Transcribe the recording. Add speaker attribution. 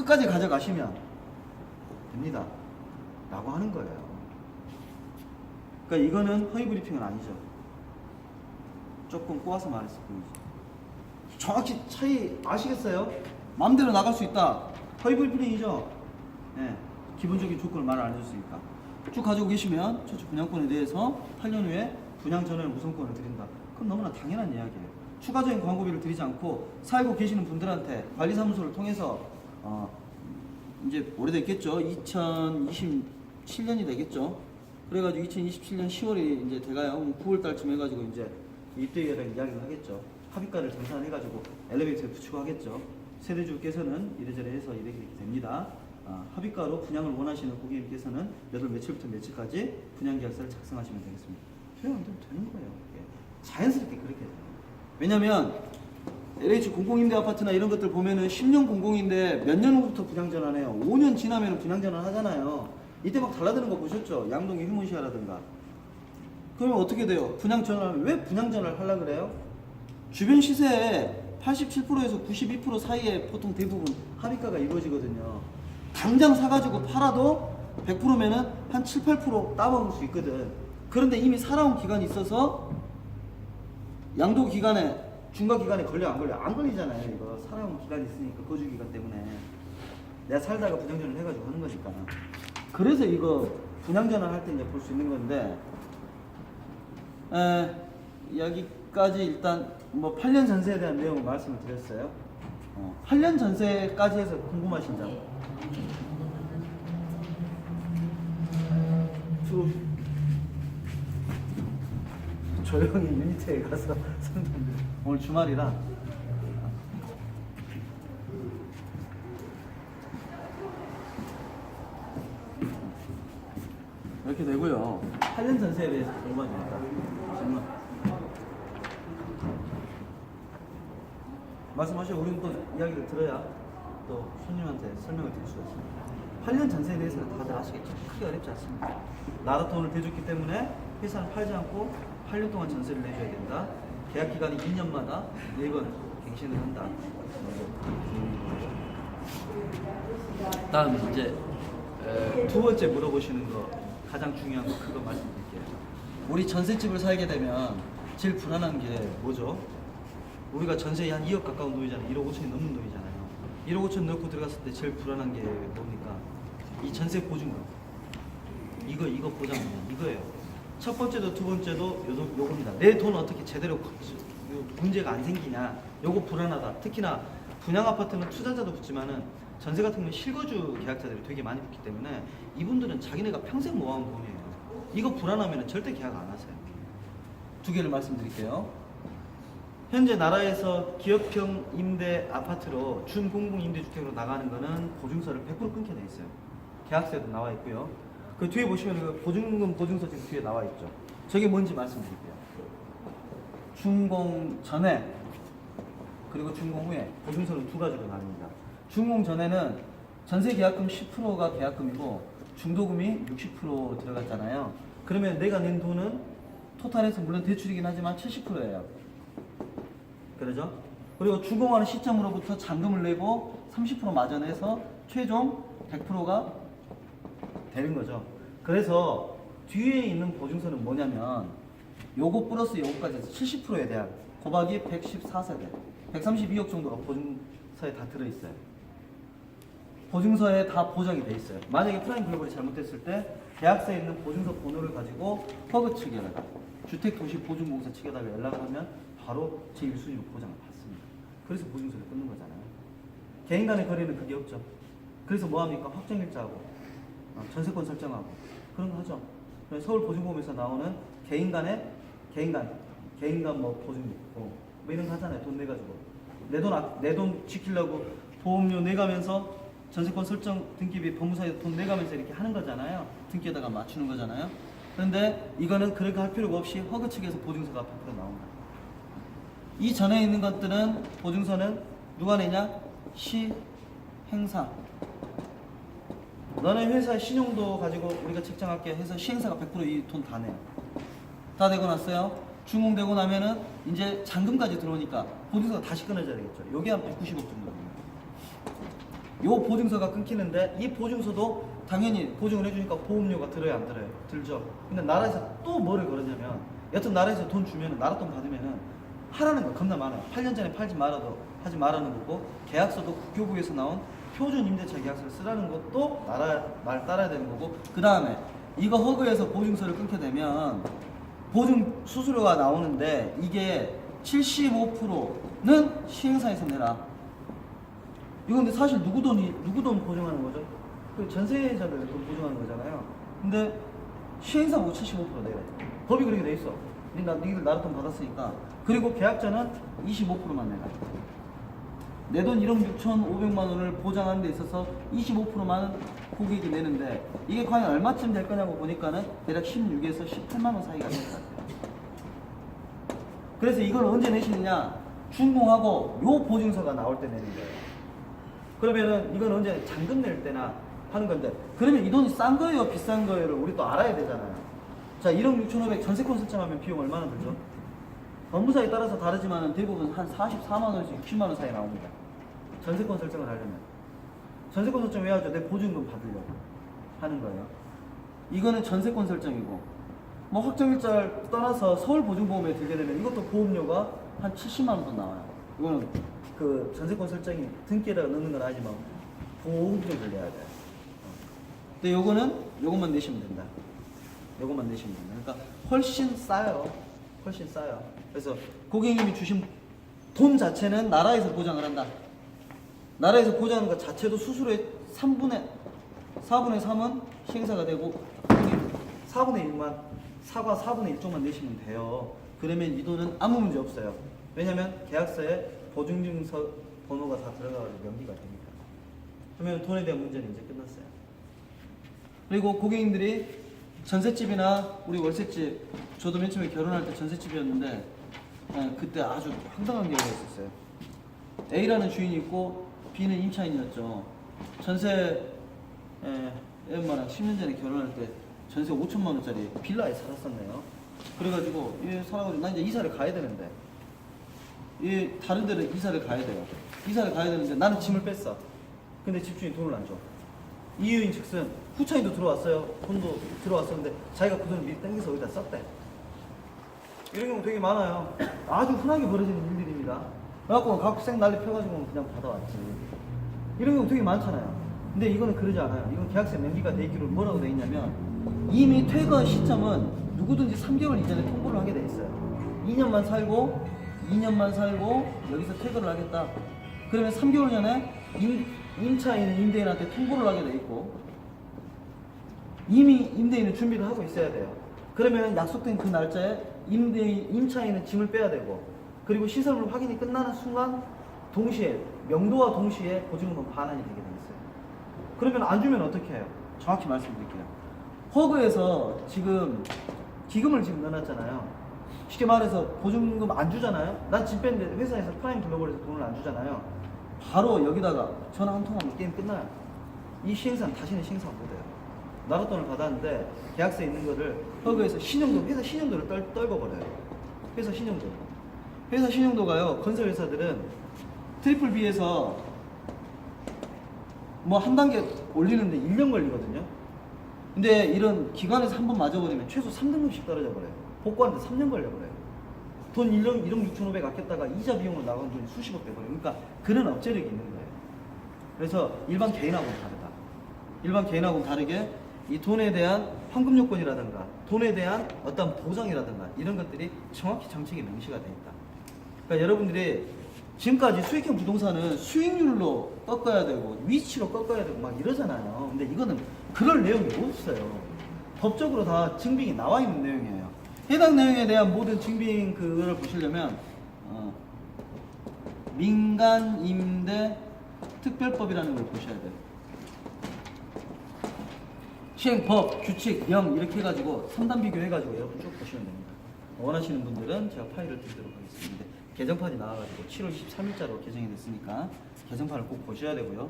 Speaker 1: 끝까지 가져가시면 됩니다 라고 하는 거예요. 그러니까 이거는 허위 브리핑은 아니죠. 조금 꼬아서 말했을 뿐이지. 정확히 차이 아시겠어요? 마음대로 나갈 수 있다. 허위 브리핑이죠. 네, 기본적인 조건을 말 안 해줬으니까. 쭉 가지고 계시면 저축 분양권에 대해서 8년 후에 분양 전환 우선권을 드린다. 그건 너무나 당연한 이야기예요. 추가적인 광고비를 드리지 않고 살고 계시는 분들한테 관리사무소를 통해서 이제 오래됐겠죠. 2027년이 되겠죠. 그래가지고 2027년 10월이 이제 돼가요. 9월달쯤 해가지고 이제 입대에 대한 이야기를 하겠죠. 합의가를 정산해가지고 엘리베이터에 붙이고 하겠죠. 세대주께서는 이래저래 해서 이렇게 됩니다. 합의가로 분양을 원하시는 고객님께서는 몇 월 며칠부터 며칠까지 분양계약서를 작성하시면 되겠습니다. 필요 안 되면 되는 거예요. 자연스럽게 그렇게 돼요. 왜냐면 LH 공공임대 아파트나 이런 것들 보면은 10년 공공인데 몇 년 후부터 분양 전환해요. 5년 지나면 분양 전환 하잖아요. 이때 막 달라드는 거 보셨죠? 양동이 휴먼시아라든가. 그러면 어떻게 돼요? 분양 전환하면 왜 분양 전환을 하려고 그래요? 주변 시세의 87%에서 92% 사이에 보통 대부분 합의가가 이루어지거든요. 당장 사가지고 팔아도 100%면은 한 7, 8% 따먹을 수 있거든. 그런데 이미 살아온 기간이 있어서 양도 기간에 중과 기간에 걸려 안 걸려? 안 걸리잖아요. 이거 살아온 기간이 있으니까 거주 기간 때문에 내가 살다가 분양전을 해가지고 하는 거니까. 그래서 이거 분양전환 할 때 이제 볼 수 있는 건데 여기까지 일단 뭐 8년 전세에 대한 내용을 말씀을 드렸어요. 8년 전세까지 해서 궁금하신 점. 조용히 유니트에 가서 상담들. 오늘 주말이라 이렇게 되고요. 8년 전세에 대해서 궁금하십니까? 질문. 말씀하시고 우리는 또 이야기를 들어야 또 손님한테 설명을 드릴 수가 있습니다. 8년 전세에 대해서는 다들 아시겠죠? 크게 어렵지 않습니다. 나라 돈을 대줬기 때문에 회사는 팔지 않고 8년 동안 전세를 내줘야 된다. 계약 기간이 2년마다 1번 갱신을 한다. 다음 이제 두 번째 물어보시는 거 가장 중요한 거 그거 말씀드릴게요. 우리 전셋집을 살게 되면 제일 불안한 게 뭐죠? 우리가 전세에 한 2억 가까운 돈이잖아요. 1억 5천이 넘는 돈이잖아요. 1억 5천 넣고 들어갔을 때 제일 불안한 게 뭡니까? 이 전세 보증금. 이거 보장이냐 이거예요. 첫 번째도 두 번째도 요겁니다. 내 돈 어떻게 제대로 문제가 안 생기냐. 요거 불안하다. 특히나 분양 아파트는 투자자도 붙지만은 전세 같은 경우는 실거주 계약자들이 되게 많이 붙기 때문에 이분들은 자기네가 평생 모아온 돈이에요. 이거 불안하면 절대 계약 안 하세요. 두 개를 말씀드릴게요. 현재 나라에서 기업형 임대 아파트로 준공공 임대주택으로 나가는 거는 보증서를 100% 끊게 돼 있어요. 계약서에도 나와 있고요. 그 뒤에 보시면 그 보증금 보증서 지금 뒤에 나와 있죠. 저게 뭔지 말씀드릴게요. 준공 전에 그리고 준공 후에 보증서는 두 가지로 나뉩니다. 준공 전에는 전세 계약금 10%가 계약금이고 중도금이 60% 들어갔잖아요. 그러면 내가 낸 돈은 토탈에서 물론 대출이긴 하지만 70%예요. 그러죠? 그리고 준공하는 시점으로부터 잔금을 내고 30% 마련해서 최종 100%가 되는 거죠. 그래서 뒤에 있는 보증서는 뭐냐면 요거 플러스 요거까지 해서 70%에 대한 곱하기 114세대 132억 정도가 보증서에 다 들어있어요. 보증서에 다 보장이 돼 있어요. 만약에 프라임 글로벌이 잘못됐을 때 계약서에 있는 보증서 번호를 가지고 허그 측에다가 주택도시보증공사 측에다가 연락을 하면 바로 제1순위로 보장을 받습니다. 그래서 보증서를 끊는 거잖아요. 개인 간의 거래는 그게 없죠. 그래서 뭐합니까? 확정일자하고 전세권 설정하고 그런 거 하죠. 서울보증보험에서 나오는 개인 간 뭐 보증 뭐 이런 거 하잖아요. 돈 내가지고 내 돈 지키려고 보험료 내가면서 전세권 설정 등기비 법무사에 돈 내가면서 이렇게 하는 거잖아요. 등기에다가 맞추는 거잖아요. 그런데 이거는 그렇게 할 필요가 없이 허그 측에서 보증서가 100% 나옵니다. 이 전에 있는 것들은 보증서는 누가 내냐? 시, 행사. 너네 회사 신용도 가지고 우리가 책정할게 해서 시행사가 100% 이 돈 다 내요. 다 되고 났어요. 준공되고 나면은 이제 잔금까지 들어오니까 보증서가 다시 끊어져야 되겠죠. 요게 한 190억 정도 됩니다. 요 보증서가 끊기는데 이 보증서도 당연히 보증을 해주니까 보험료가 들어요, 안 들어요? 들죠. 근데 나라에서 또 뭐를 걸었냐면, 여튼 나라에서 돈 주면은, 나라 돈 받으면은 하라는 거 겁나 많아요. 8년 전에 팔지 말아도 하지 말라는 거고, 계약서도 국교부에서 나온 표준 임대차 계약서를 쓰라는 것도 나라 말 따라야 되는 거고, 그 다음에 이거 허그에서 보증서를 끊게 되면 보증 수수료가 나오는데 이게 75%는 시행사에서 내라. 이건 근데 사실 누구 돈 보증하는 거죠? 그 전세자들 돈 보증하는 거잖아요. 근데 시행사 뭐 75% 내래. 법이 그렇게 돼 있어. 니들 나라 돈 받았으니까. 그리고 계약자는 25%만 내라. 내 돈 1억 6,500만 원을 보장하는 데 있어서 25%만 고객이 내는데 이게 과연 얼마쯤 될 거냐고 보니까는 대략 16에서 18만 원 사이가 될 것 같아요. 그래서 이걸 언제 내시느냐? 준공하고 요 보증서가 나올 때 내는 거예요. 그러면은 이건 언제 잔금 낼 때나 하는 건데, 그러면 이 돈이 싼 거예요, 비싼 거예요를 우리 또 알아야 되잖아요. 자, 1억 6,500 전세권 설정하면 비용 얼마나 들죠? 건물사에 따라서 다르지만 대부분 한 44만 원에서 60만 원 사이 나옵니다. 전세권 설정을 하려면. 전세권 설정 왜 하죠? 내 보증금 받으려고 하는 거예요. 이거는 전세권 설정이고, 뭐 확정일자를 떠나서 서울보증보험에 들게 되면 이것도 보험료가 한 70만 원 더 나와요. 이거는 그 전세권 설정이 등기에다가 넣는 건 아니지만 보험료를 내야 돼요. 근데 요것만 내시면 된다. 요것만 내시면 된다. 그러니까 훨씬 싸요. 훨씬 싸요. 그래서 고객님이 주신 돈 자체는 나라에서 보장을 한다. 나라에서 보장하는 것 자체도 수수료의 4분의 3은 시행사가 되고 4분의 1만 사과 4분의 1쪽만 내시면 돼요. 그러면 이 돈은 아무 문제 없어요. 왜냐면 계약서에 보증증서 번호가 다 들어가서 명기가 됩니다. 그러면 돈에 대한 문제는 이제 끝났어요. 그리고 고객님들이 전셋집이나 우리 월세집, 저도 맨 처음에 결혼할 때 전셋집이었는데 그때 아주 황당한 경우가 있었어요. A라는 주인이 있고 B는 임차인이었죠. 전세 엄마랑 10년 전에 결혼할 때 전세 5천만 원짜리 빌라에 살았었네요. 그래가지고 살아가지고 나 이제 이사를 가야 되는데 다른 데로 이사를 가야 돼요. 이사를 가야 되는데 나는 짐을 뺐어. 근데 집주인이 돈을 안 줘. 이유인 즉슨 후차인도 들어왔어요. 돈도 들어왔었는데 자기가 그 돈을 미리 땡겨서 어디다 썼대. 이런 경우 되게 많아요. 아주 흔하게 벌어지는 일들입니다. 그래갖고 갖고 쌩 난리 펴가지고 그냥 받아왔지. 이런 경우 되게 많잖아요. 근데 이거는 그러지 않아요. 이건 계약서 명기가 돼 있기로 뭐라고 돼 있냐면 이미 퇴거 시점은 누구든지 3개월 이전에 통보를 하게 돼 있어요. 2년만 살고 여기서 퇴거를 하겠다. 그러면 3개월 전에 임차인은 임대인한테 통보를 하게 돼 있고 이미 임대인은 준비를 하고 있어야 돼요. 그러면 약속된 그 날짜에 임차인은 짐을 빼야 되고, 그리고 시설물 확인이 끝나는 순간 동시에 명도와 동시에 보증금 반환이 되게 돼 있어요. 그러면 안 주면 어떻게 해요? 정확히 말씀드릴게요. 허그에서 지금 기금을 지금 넣어놨잖아요. 쉽게 말해서 보증금 안 주잖아요. 난 집 뺐는데 회사에서 프라임 글로벌에서 돈을 안 주잖아요. 바로 여기다가 전화 한 통하면 게임 끝나요. 이 시행사는 다시는 시행사 못해요. 나라 돈을 받았는데 계약서에 있는 거를 허그에서 신용도, 회사 신용도를 떨궈버려요. 회사 신용도가요, 건설 회사들은 트리플 B에서 뭐 한 단계 올리는데 1년 걸리거든요. 근데 이런 기관에서 한 번 맞아버리면 최소 3등급씩 떨어져 버려요. 복구하는데 3년 걸려버려요. 돈 1억 6,500 아꼈다가 이자 비용으로 나간 돈이 수십억 돼버려요. 그러니까 그런 업체력이 있는 거예요. 그래서 일반 개인하고는 다르다. 일반 개인하고는 다르게 이 돈에 대한 환급 요건이라든가 돈에 대한 어떤 보장이라든가 이런 것들이 정확히 정책에 명시가 돼 있다. 그러니까 여러분들이 지금까지 수익형 부동산은 수익률로 꺾어야 되고 위치로 꺾어야 되고 막 이러잖아요. 근데 이거는 그럴 내용이 없어요. 법적으로 다 증빙이 나와 있는 내용이에요. 해당 내용에 대한 모든 증빙 그거를 보시려면 민간임대 특별법이라는 걸 보셔야 돼요. 시행법, 규칙, 명 이렇게 해가지고 3단 비교해가지고 여러분 쭉 보시면 됩니다. 원하시는 분들은 제가 파일을 드리도록 하겠습니다. 개정판이 나와가지고 7월 23일자로 개정이 됐으니까 개정판을 꼭 보셔야 되고요.